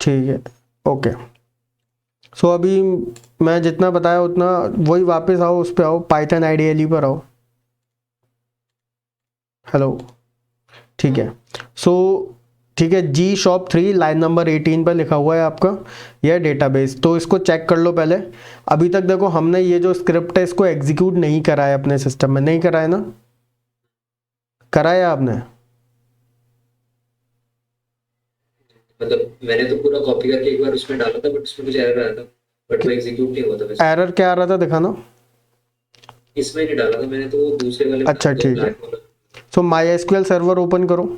ठीक है, ओके। सो अभी मैं जितना बताया उतना, वही वापस आओ, उस पे आओ, पाइथन आईडीएलई पर आओ। हेलो, ठीक है। सो ठीक है, जी शॉप 3 लाइन नंबर 18 पर लिखा हुआ है आपका यह डेटाबेस। तो इसको चेक कर लो पहले। अभी तक देखो हमने ये जो स्क्रिप्ट है इसको एग्जीक्यूट नहीं करा है अपने सिस्टम में, नहीं करा है ना? कराया आपने? मतलब मैंने तो पूरा कॉपी करके एक बार उसमें डाला था, बट उसमें कुछ एरर आया था, बट वो एग्जीक्यूट नहीं हुआ था वैसे। एरर क्या आ रहा था, दिखाना। इसमें नहीं डाला था मैंने, तो वो दूसरे वाले अच्छा जो ठीक है। ब्लैक वाला। सो माई एसक्यूएल सर्वर ओपन करो।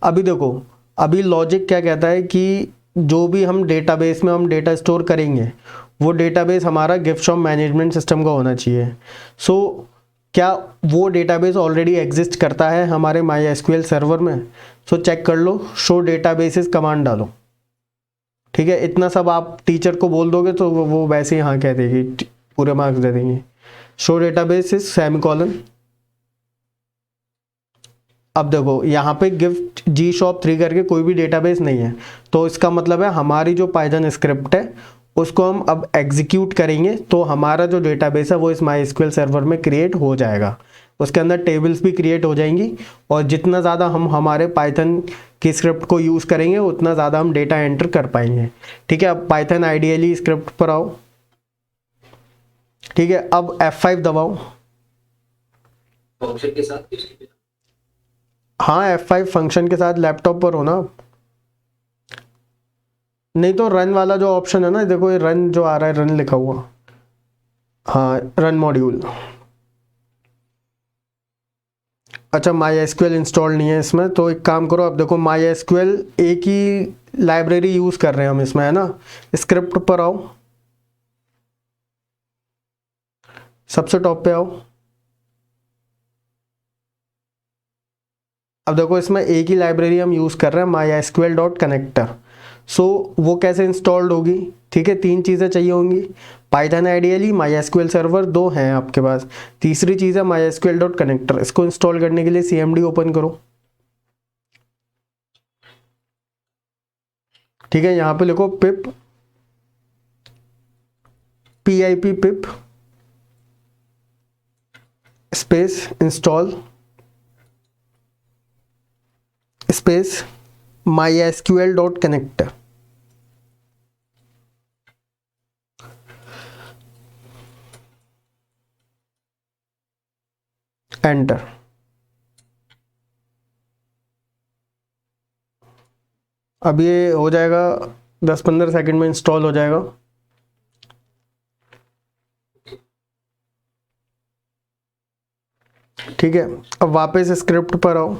अभी देखो, अभी लॉजिक क्या कहता है कि जो भी हम डेटाबेस में हम डेटा स्टोर करेंगे वो डेटाबेस हमारा गिफ्ट शॉप मैनेजमेंट सिस्टम का होना चाहिए। सो क्या वो डेटाबेस ऑलरेडी एग्जिस्ट करता है हमारे माई एसक्यूएल सर्वर में? सो चेक कर लो, शो डेटाबेसेस कमांड डालो। ठीक है, इतना सब आप टीचर को बोल दोगे तो वो वैसे ही हाँ कह देगी, पूरे मार्क्स दे देंगे। Show databases semicolon. अब देखो यहाँ पे गिफ्ट जी शॉप 3 करके कोई भी डेटाबेस नहीं है, तो इसका मतलब है हमारी जो पाइथन स्क्रिप्ट है उसको हम अब एग्जीक्यूट करेंगे तो हमारा जो डेटाबेस है वो इस माई एसक्यूएल सर्वर में क्रिएट हो जाएगा। उसके अंदर टेबल्स भी क्रिएट हो जाएंगी, और जितना ज़्यादा हम हमारे पाइथन की स्क्रिप्ट को यूज़ करेंगे उतना ज़्यादा हम डेटा एंटर कर पाएंगे। ठीक है, अब पाइथन आईडीएलई स्क्रिप्ट पर आओ। ठीक है, अब F5 दबाओ। फंक्शन के साथ उसके बिना। हाँ, F5 फंक्शन के साथ लैपटॉप पर हो ना? नहीं तो रन वाला जो ऑप्शन है ना, देखो ये रन जो आ रहा है, रन लिखा हुआ, हाँ रन मॉड्यूल। अच्छा, माई एसक्यूएल इंस्टॉल नहीं है इसमें, तो एक काम करो, अब देखो माई एसक्यूएल एक ही लाइब्रेरी यूज़ कर रहे हैं हम इसमें, है ना? स्क्रिप्ट पर आओ, सबसे टॉप पे आओ। अब देखो इसमें एक ही लाइब्रेरी हम यूज़ कर रहे हैं, माई एसक्यूएल डॉट कनेक्टर। सो वो कैसे इंस्टॉल्ड होगी? ठीक है, 3 चीज़ें चाहिए होंगी, Python IDLE, my SQL server 2 हैं आपके पास, तीसरी चीज़ है माई एसक्यूएल डॉट कनेक्टर। इसको इंस्टॉल करने के लिए सीएमडी ओपन करो। ठीक है, यहाँ पे लिखो पिप pip space install space my SQL dot connector. Enter. अब ये हो जाएगा, 10-15 सेकंड में इंस्टॉल हो जाएगा। ठीक है, अब वापस स्क्रिप्ट पर आओ।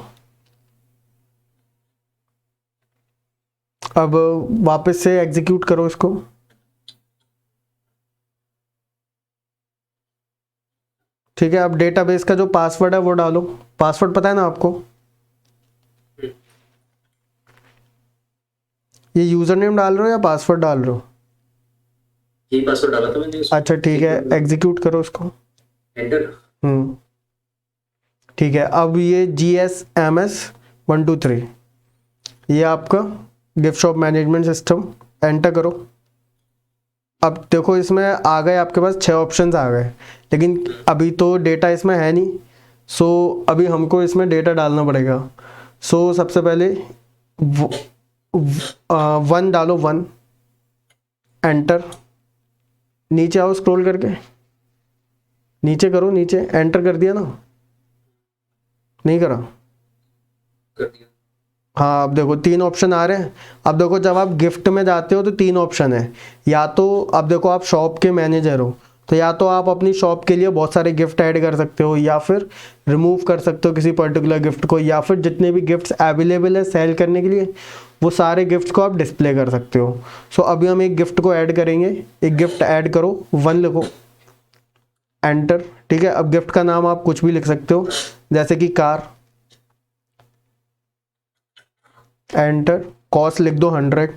अब वापस से एग्जीक्यूट करो इसको। ठीक है, अब डेटाबेस का जो पासवर्ड है वो डालो। पासवर्ड पता है ना आपको? ये यूजर नेम डाल रहे हो या पासवर्ड डाल रहे हो? ये पासवर्ड डाला था मैंने उसमें। अच्छा ठीक है, एग्जीक्यूट करो इसको। एंटर। ठीक है, अब ये GSMS 123 ये आपका gift shop management system, enter करो। अब देखो इसमें आ गए आपके पास 6 ऑप्शंस आ गए, लेकिन अभी तो डेटा इसमें है नहीं। सो अभी हमको इसमें डेटा डालना पड़ेगा। सो सबसे पहले 1 डालो, 1 एंटर। नीचे आओ स्क्रॉल करके, नीचे करो, नीचे एंटर कर दिया ना? नहीं करा? कर दिया। हाँ, अब देखो 3 ऑप्शन आ रहे हैं। अब देखो जब आप गिफ्ट में जाते हो तो 3 ऑप्शन है, या तो अब देखो आप शॉप के मैनेजर हो तो या तो आप अपनी शॉप के लिए बहुत सारे गिफ्ट ऐड कर सकते हो, या फिर रिमूव कर सकते हो किसी पर्टिकुलर गिफ्ट को, या फिर जितने भी गिफ्ट्स अवेलेबल है सेल करने के लिए वो सारे गिफ्ट को आप डिस्प्ले कर सकते हो। सो अभी हम एक गिफ्ट को ऐड करेंगे। एक गिफ्ट ऐड करो, 1 लिखो, एंटर। ठीक है, अब गिफ्ट का नाम आप कुछ भी लिख सकते हो, जैसे कि कार, एंटर। कॉस्ट लिख दो 100,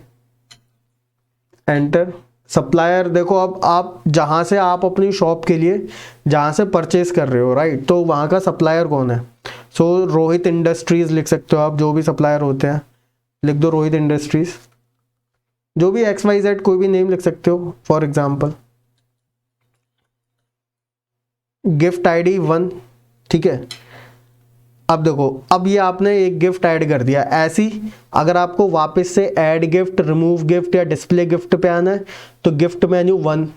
एंटर। सप्लायर देखो, अब आप जहाँ से आप अपनी शॉप के लिए जहाँ से परचेज कर रहे हो, राइट, तो वहाँ का सप्लायर कौन है? सो रोहित इंडस्ट्रीज़ लिख सकते हो आप, जो भी सप्लायर होते हैं लिख दो रोहित इंडस्ट्रीज़। जो भी XYZ कोई भी नेम लिख सकते हो, फॉर एग्जाम्पल गिफ्ट ID 1, ठीक है। अब देखो, अब ये आपने एक गिफ्ट ऐड कर दिया। ऐसी अगर आपको वापस से ऐड गिफ्ट, रिमूव गिफ्ट या डिस्प्ले गिफ्ट पे आना है तो गिफ्ट मेन्यू 1,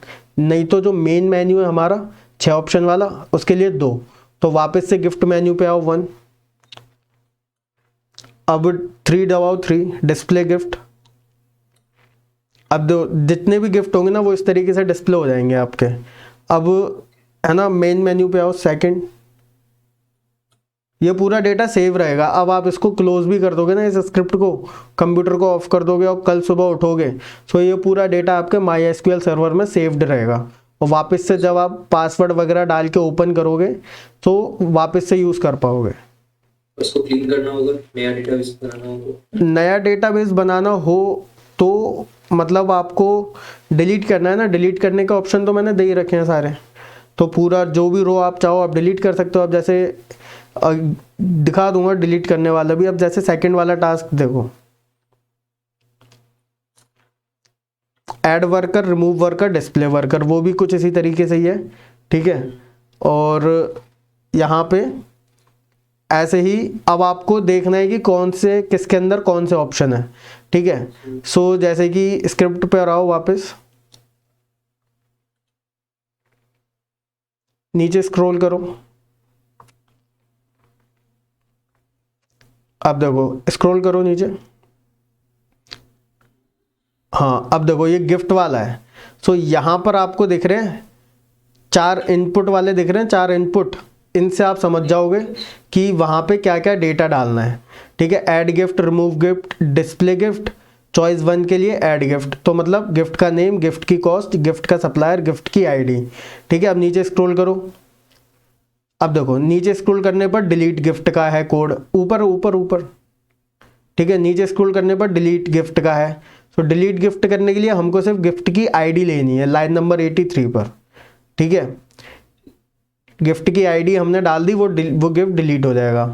नहीं तो जो मेन मेन्यू है हमारा 6 ऑप्शन वाला उसके लिए 2, तो वापस से गिफ्ट मेन्यू पे आओ 1। अब 3 दबाओ, 3 डिस्प्ले गिफ्ट। अब जितने भी गिफ्ट होंगे ना वो इस तरीके से डिस्प्ले हो जाएंगे आपके। अब है ना, मेन मेन्यू पे आओ 2, ये पूरा डेटा सेव रहेगा। अब आप इसको क्लोज भी कर दोगे ना, इस स्क्रिप्ट को, कंप्यूटर को ऑफ कर दोगे और कल सुबह उठोगे तो ये पूरा डेटा आपके MySQL सर्वर में सेव्ड रहेगा, और वापस से जब आप पासवर्ड वगैरह डाल के ओपन करोगे तो वापस से यूज़ कर पाओगे। उसको क्लीन करना होगा, नया डेटाबेस बनाना होगा। नया डेटाबेस बनाना हो तो मतलब आपको डिलीट करना है ना, डिलीट करने का ऑप्शन तो मैंने दे ही रखे हैं सारे, तो पूरा जो भी रो आप चाहो आप डिलीट कर सकते हो। अब जैसे दिखा दूंगा डिलीट करने वाला भी। अब जैसे सेकंड वाला टास्क देखो, add worker, remove worker, display worker, वो भी कुछ इसी तरीके से ही है, ठीक है। और यहाँ पे ऐसे ही अब आपको देखना है कि कौन से, किसके अंदर कौन से ऑप्शन है, ठीक है। सो जैसे कि स्क्रिप्ट पे आओ, वापस नीचे स्क्रॉल करो। अब देखो स्क्रॉल करो नीचे, हाँ अब देखो ये गिफ्ट वाला है। सो यहाँ पर आपको दिख रहे हैं 4 इनपुट वाले दिख रहे हैं, 4 इनपुट। इनसे आप समझ जाओगे कि वहाँ पे क्या क्या डेटा डालना है, ठीक है। Add gift, remove gift, display gift, choice 1 के लिए ऐड गिफ्ट, तो मतलब गिफ्ट का नेम, गिफ्ट की कॉस्ट, गिफ्ट का सप्लायर, गिफ्ट की ID, ठीक है। अब नीचे स्क्रॉल करो। अब देखो नीचे स्क्रॉल करने पर डिलीट गिफ्ट का है कोड, ऊपर ऊपर ऊपर, ठीक है। नीचे स्क्रॉल करने पर डिलीट गिफ्ट का है। तो डिलीट गिफ्ट करने के लिए हमको सिर्फ गिफ्ट की ID लेनी है, लाइन नंबर 83 पर, ठीक है। गिफ्ट की ID हमने डाल दी, वो गिफ्ट डिलीट हो जाएगा।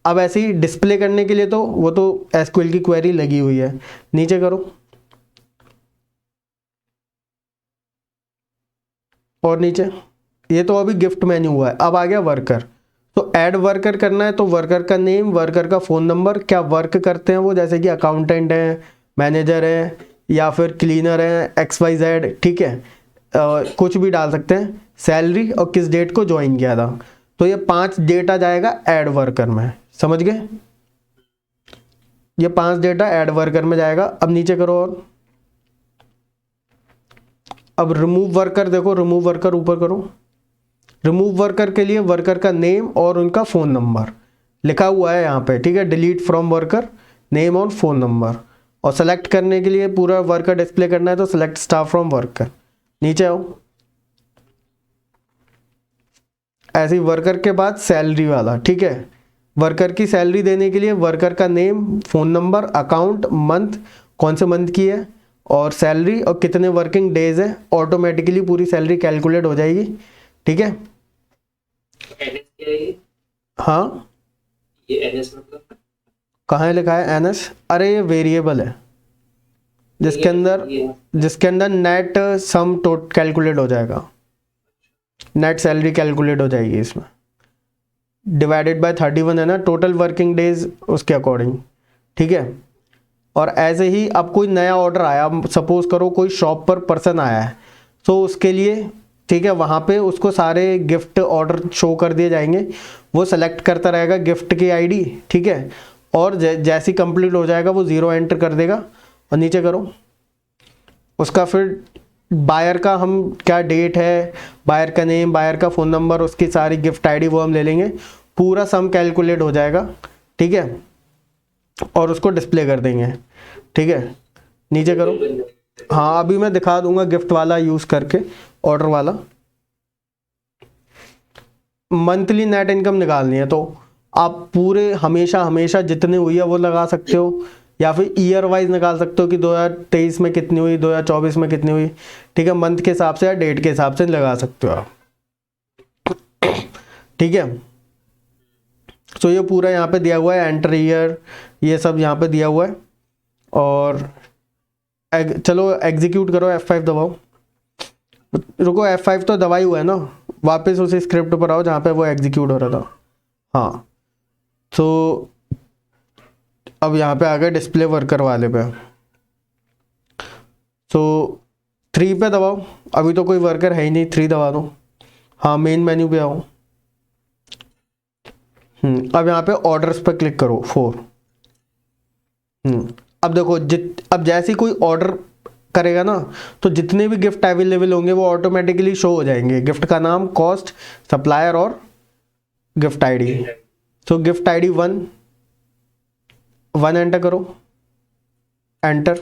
अब ऐसे ही डिस्प्ले करने के लिए तो वो तो SQL की क्वेरी लगी हुई है, नीचे करो और नीचे। ये तो अभी गिफ्ट मेन्यू हुआ है। अब आ गया वर्कर, तो ऐड वर्कर करना है, तो वर्कर का नेम, वर्कर का फ़ोन नंबर, क्या वर्क करते हैं वो, जैसे कि अकाउंटेंट है, मैनेजर है, या फिर क्लीनर है, XYZ, ठीक है। कुछ भी डाल सकते हैं, सैलरी और किस डेट को ज्वाइन किया था। तो ये 5 डेटा जाएगा ऐड वर्कर में, समझ गए। ये 5 डेटा ऐड वर्कर में जाएगा। अब नीचे करो और अब रिमूव वर्कर देखो, रिमूव वर्कर ऊपर करो। रिमूव वर्कर के लिए वर्कर का नेम और उनका फ़ोन नंबर लिखा हुआ है यहाँ पे, ठीक है। डिलीट फ्रॉम वर्कर, नेम और फ़ोन नंबर। और सेलेक्ट करने के लिए पूरा वर्कर डिस्प्ले करना है तो सेलेक्ट स्टाफ फ्रॉम वर्कर, नीचे आओ। ऐसे ही वर्कर के बाद सैलरी वाला, ठीक है। वर्कर की सैलरी देने के लिए वर्कर का name, phone number, account, month, कौन से मंथ की है, और सैलरी और कितने वर्किंग डेज है। ऑटोमेटिकली पूरी सैलरी कैलकुलेट हो जाएगी, ठीक है। NS क्या है ये? हाँ, ये NS मतलब कहाँ है लिखा है NS? अरे ये वेरिएबल है जिसके अंदर नेट सम टोट कैलकुलेट हो जाएगा, नेट सैलरी कैलकुलेट हो जाएगी इसमें। डिवाइडेड बाय 31 है ना, टोटल वर्किंग डेज उसके अकॉर्डिंग, ठीक है। और ऐसे ही अब कोई नया ऑर्डर आया, सपोज करो कोई शॉप पर पर्सन आया है, तो उसके लिए, ठीक है, वहाँ पे उसको सारे गिफ्ट ऑर्डर शो कर दिए जाएंगे। वो सेलेक्ट करता रहेगा गिफ्ट की ID, ठीक है। और जैसे ही कंप्लीट हो जाएगा वो 0 एंटर कर देगा। और नीचे करो उसका, फिर बायर का हम क्या डेट है, बायर का नेम, बायर का फ़ोन नंबर, उसकी सारी गिफ्ट ID वो हम ले लेंगे। पूरा सम कैलकुलेट हो जाएगा, ठीक है। और उसको डिस्प्ले कर देंगे, ठीक है। नीचे करो। हाँ अभी मैं दिखा दूंगा गिफ्ट वाला यूज़ करके, ऑर्डर वाला। मंथली नेट इनकम निकालनी है तो आप पूरे हमेशा जितनी हुई है वो लगा सकते हो, या फिर ईयर वाइज निकाल सकते हो कि 2023 में कितनी हुई, 2024 में कितनी हुई, ठीक है। मंथ के हिसाब से या डेट के हिसाब से लगा सकते हो आप, ठीक है। तो ये पूरा यहाँ पे दिया हुआ है, एंटर ईयर, ये सब यहाँ पे दिया हुआ है। और चलो एग्जीक्यूट करो, F5 दबाओ। रुको, F5 तो दबाई हुआ है ना, वापस उसी स्क्रिप्ट पर आओ जहाँ पे वो एग्जीक्यूट हो रहा था। हाँ, तो अब यहाँ पे आ गए डिस्प्ले वर्कर वाले पे। तो 3 पे दबाओ, अभी तो कोई वर्कर है ही नहीं, 3 दबा दो। हाँ, मेन मेन्यू पे आओ। अब यहाँ पे ऑर्डर्स पे क्लिक करो, 4। अब देखो अब जैसे ही कोई ऑर्डर करेगा ना, तो जितने भी गिफ्ट अवेलेबल होंगे वो ऑटोमेटिकली शो हो जाएंगे। गिफ्ट का नाम, कॉस्ट, सप्लायर और गिफ्ट आईडी। तो गिफ्ट आईडी 1 एंटर करो, एंटर।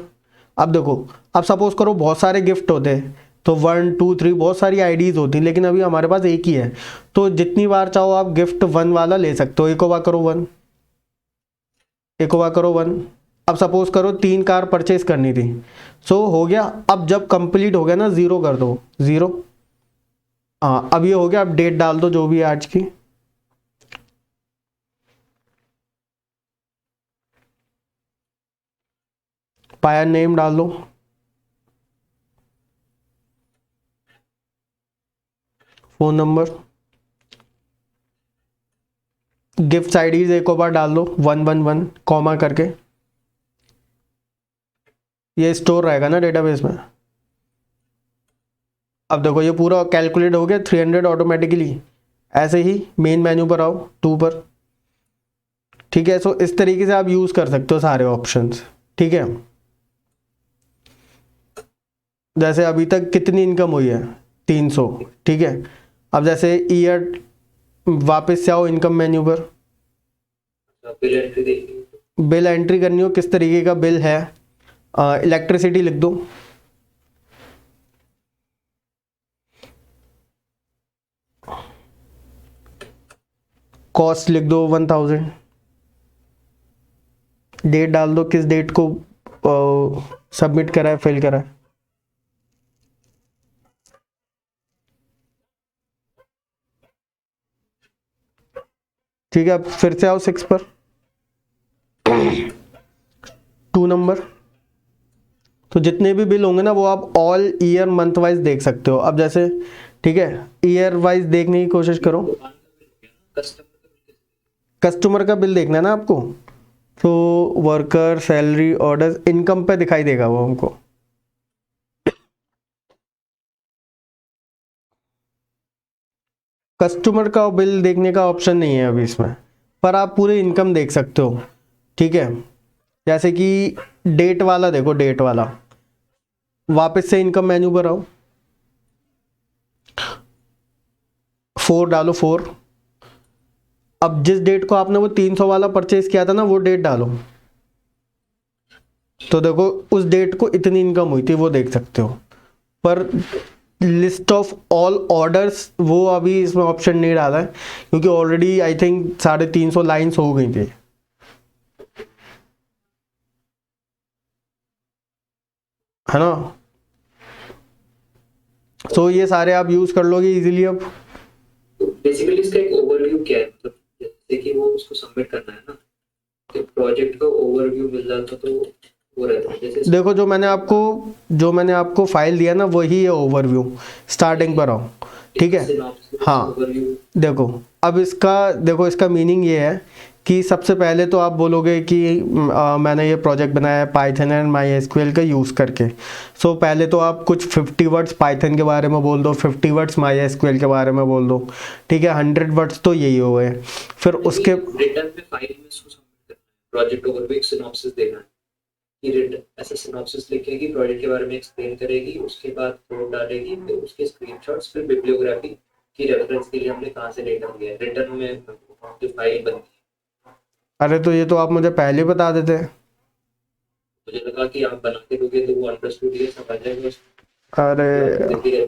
अब देखो, अब सपोज करो बहुत सारे गिफ्ट होते तो 1 2 3 बहुत सारी आईडीज होती, लेकिन अभी हमारे पास एक ही है, तो जितनी बार चाहो आप गिफ्ट 1 वाला ले सकते हो। एक बार करो 1, एक बार करो 1। अब सपोज करो 3 कार परचेज करनी थी, सो हो गया। अब जब कंप्लीट हो गया ना, 0 कर दो, 0। हाँ, अब ये हो गया। अब डेट डाल दो जो भी है आज की। बायर नेम डाल दो, फोन नंबर, गिफ्ट आईडीज एक बार डाल दो, 111 कॉमा करके। ये स्टोर रहेगा ना डेटाबेस में। अब देखो ये पूरा कैलकुलेट हो गया, 300 ऑटोमेटिकली। ऐसे ही मेन मेन्यू पर आओ, 2 पर। ठीक है, सो इस तरीके से आप यूज कर सकते हो सारे ऑप्शंस। ठीक है, जैसे अभी तक कितनी इनकम हुई है, 300। ठीक है, अब जैसे ईयर, वापस से आओ इनकम मेन्यू पर। बिल एंट्री करनी हो, किस तरीके का बिल है, इलेक्ट्रिसिटी लिख दो। कॉस्ट लिख दो 1000। डेट डाल दो, किस डेट को सबमिट करा है, फिल करा है। ठीक है, अब फिर से आओ 6 पर, 2 नंबर। तो जितने भी बिल होंगे ना वो आप ऑल ईयर मंथ वाइज देख सकते हो। अब जैसे, ठीक है, ईयर वाइज देखने की कोशिश करो। कस्टमर का बिल देखना है ना आपको, तो वर्कर, सैलरी, ऑर्डर्स, इनकम पे दिखाई देगा वो हमको। कस्टमर का बिल देखने का ऑप्शन नहीं है अभी इसमें, पर आप पूरे इनकम देख सकते हो। ठीक है, जैसे कि डेट वाला देखो, डेट वाला, वापस से इनकम मेन्यू पर आओ, 4 डालो, 4। अब जिस डेट को आपने वो 300 वाला परचेज किया था ना, वो डेट डालो। तो देखो उस डेट को इतनी इनकम हुई थी, वो देख सकते हो। पर लिस्ट ऑफ ऑल ऑर्डर्स वो अभी इसमें ऑप्शन नहीं डाला है, क्योंकि ऑलरेडी आई थिंक 350 लाइन्स हो गई थी, है ना। सो ये सारे आप यूज कर लोगे इजीली। अब बेसिकली इसका एक ओवरव्यू क्या है, मतलब जैसे कि वो उसको सबमिट करना है ना, तो प्रोजेक्ट का ओवरव्यू मिल जाता तो वो रहता है। जैसे देखो जो मैंने आपको फाइल दिया ना, वही है ओवरव्यू। स्टार्टिंग पर आओ, ठीक है। हाँ, देखो अब इसका मीनिंग ये है कि सबसे पहले तो आप बोलोगे कि मैंने ये प्रोजेक्ट बनाया है पाइथन एंड माई एसक्यूएल का यूज़ करके। सो पहले तो आप कुछ 50 वर्ड्स पाइथन के बारे में बोल दो, 50 वर्ड्स माई एसक्यूएल के बारे में बोल दो। ठीक है, 100 वर्ड्स तो यही हो गए। फिर उसके रिटर्न में फाइल में इसको सबमिट करना है, प्रोजेक्ट ओवरव्यू एक सिनॉप्सिस देना है कि रिटर्न ऐसा सिनॉप्सिस लिखेगी, प्रोजेक्ट के बारे में एक्सप्लेन करेगी, उसके बाद कोड डालेगी, फिर उसके स्क्रीनशॉट्स, फिर बिब्लियोग्राफी की रेफरेंस के लिए हमने कहाँ से डेटा लिया है। रिटर्न में जो फाइल बनती है। अरे तो ये तो आप मुझे पहले ही बता देते। मुझे लगा कि आप बना के दोगे तो वो अंडरस्टूड ये समझ जाएगा। अरे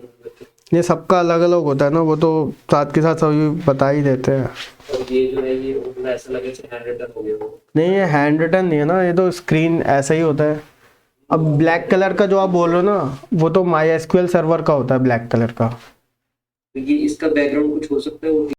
ये सबका अलग अलग होता है ना, वो तो साथ के साथ सभी बता ही देते हैं। और ये जो है ये ऐसा लगे कि हैंड रिटन हो गया वो। नहीं, ये हैंड रिटन नहीं है ना, ये तो स्क्रीन ऐसा ही होता है। अब ब्लैक कलर का जो आप बोल रहे हो ना, वो तो माई एसक्यूएल सर्वर का होता है, ब्लैक कलर का। ये इसका बैकग्राउंड कुछ हो सकता है वो